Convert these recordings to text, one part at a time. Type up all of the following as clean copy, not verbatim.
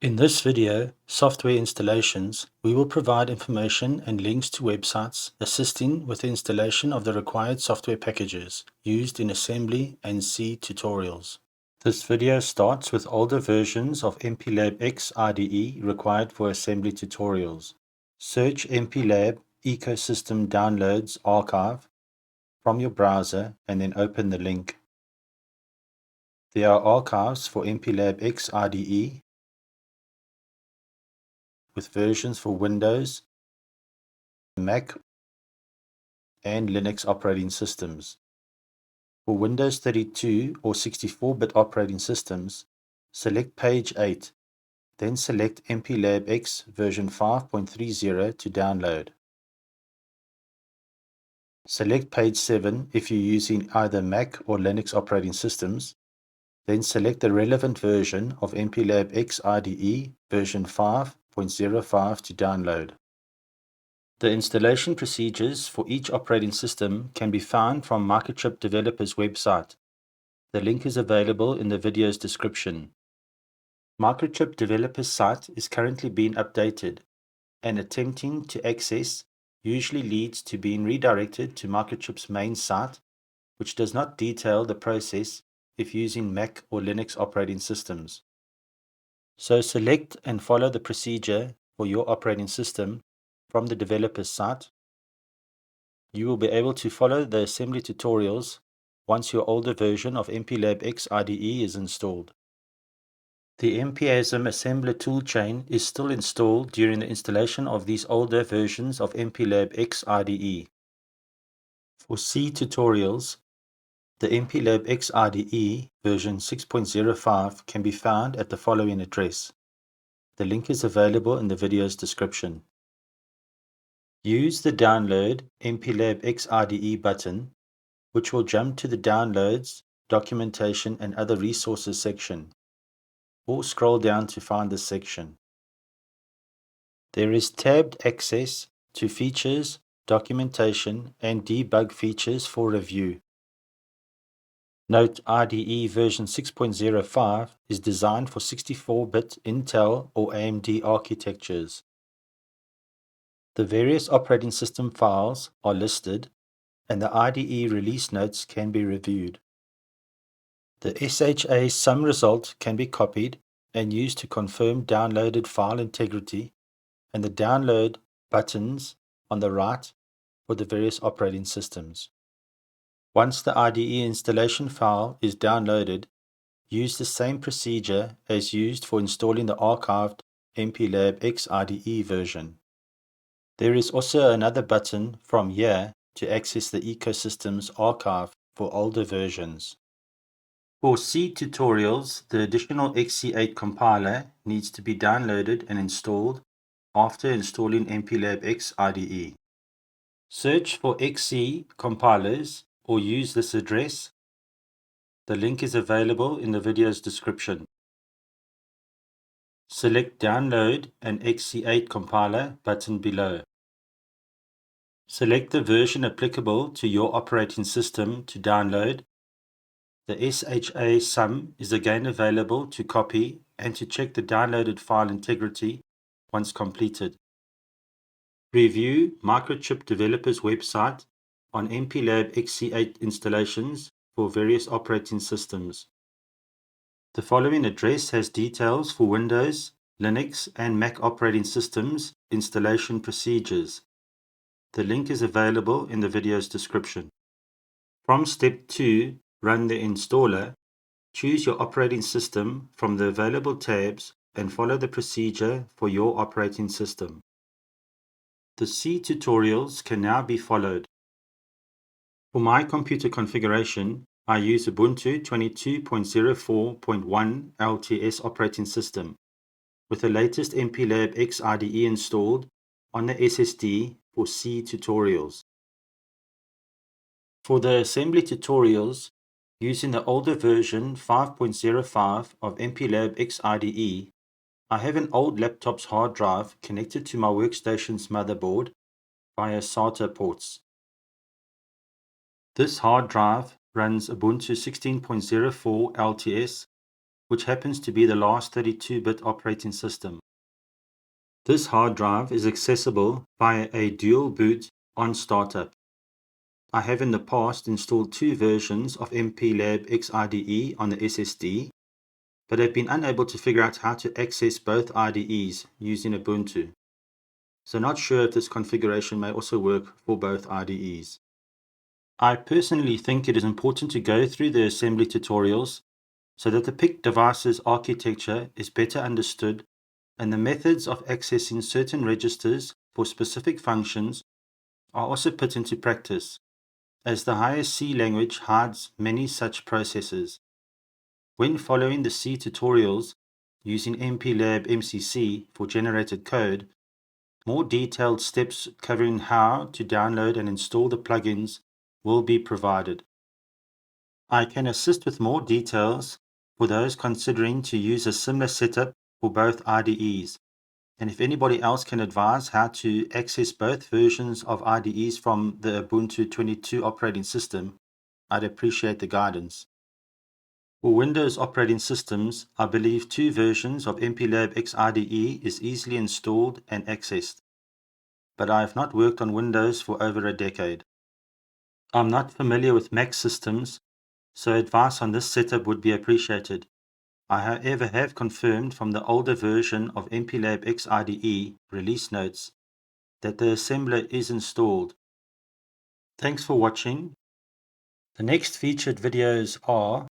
In this video, Software Installations, we will provide information and links to websites assisting with the installation of the required software packages used in assembly and C tutorials. This video starts with older versions of MPLAB X IDE required for assembly tutorials. Search MPLAB Ecosystem Downloads Archive from your browser and then open the link. There are archives for MPLAB X IDE with versions for Windows, Mac, and Linux operating systems. For Windows 32 or 64-bit operating systems, select page 8, then select MPLAB X version 5.30 to download. Select page 7 if you're using either Mac or Linux operating systems, then select the relevant version of MPLAB X IDE version 5.05 to download. The installation procedures for each operating system can be found from Microchip Developers website. The link is available in the video's description. Microchip Developers site is currently being updated, and attempting to access usually leads to being redirected to Microchip's main site, which does not detail the process if using Mac or Linux operating systems. So select and follow the procedure for your operating system from the developers site. You will be able to follow the assembly tutorials once your older version of MPLAB X IDE is installed. The MPASM assembler toolchain is still installed during the installation of these older versions of MPLAB X IDE. For C tutorials, the MPLAB X IDE version 6.05 can be found at the following address. The link is available in the video's description. Use the Download MPLAB X IDE button, which will jump to the Downloads, Documentation and Other Resources section, or scroll down to find this section. There is tabbed access to features, documentation, and debug features for review. Note IDE version 6.05 is designed for 64-bit Intel or AMD architectures. The various operating system files are listed, and the IDE release notes can be reviewed. The SHA sum result can be copied and used to confirm downloaded file integrity, and the download buttons on the right for the various operating systems. Once the IDE installation file is downloaded, use the same procedure as used for installing the archived MPLAB X IDE version. There is also another button from here to access the ecosystem's archive for older versions. For C tutorials, the additional XC8 compiler needs to be downloaded and installed after installing MPLAB X IDE. Search for XC compilers or use this address. The link is available in the video's description. Select Download an XC8 compiler button below. Select the version applicable to your operating system to download. The SHA sum is again available to copy and to check the downloaded file integrity once completed. Review Microchip Developers website on MPLAB XC8 installations for various operating systems. The following address has details for Windows, Linux, and Mac operating systems installation procedures. The link is available in the video's description. From step 2, Run the installer, choose your operating system from the available tabs and follow the procedure for your operating system. The C tutorials can now be followed. For my computer configuration, I use Ubuntu 22.04.1 LTS operating system with the latest MPLAB X IDE installed on the SSD for C tutorials. For the assembly tutorials, using the older version 5.05 of MPLAB X IDE, I have an old laptop's hard drive connected to my workstation's motherboard via SATA ports. This hard drive runs Ubuntu 16.04 LTS which happens to be the last 32-bit operating system. This hard drive is accessible via a dual boot on startup. I have in the past installed 2 versions of MPLAB X IDE on the SSD, but have been unable to figure out how to access both IDEs using Ubuntu. So not sure if this configuration may also work for both IDEs. I personally think it is important to go through the assembly tutorials so that the PIC device's architecture is better understood and the methods of accessing certain registers for specific functions are also put into practice, as the higher C language hides many such processes. When following the C tutorials using MPLAB MCC for generated code, more detailed steps covering how to download and install the plugins will be provided. I can assist with more details for those considering to use a similar setup for both IDEs. And if anybody else can advise how to access both versions of IDEs from the Ubuntu 22 operating system, I'd appreciate the guidance. For Windows operating systems, I believe 2 versions of MPLAB X IDE is easily installed and accessed, but I have not worked on Windows for over a decade. I'm not familiar with Mac systems, so advice on this setup would be appreciated. I however have confirmed from the older version of MPLAB X IDE release notes that the assembler is installed. Thanks for watching. The next featured videos are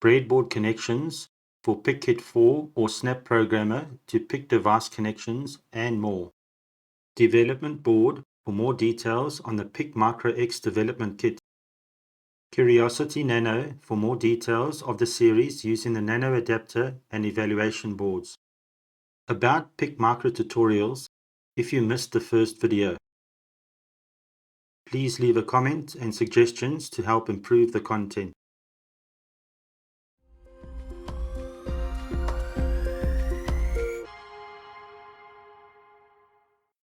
breadboard connections for PicKit 4 or Snap Programmer to PIC device connections and more. Development board for more details on the PIC Micro X development kit. Curiosity Nano for more details of the series using the Nano adapter and evaluation boards. About PIC Micro tutorials, if you missed the first video, please leave a comment and suggestions to help improve the content.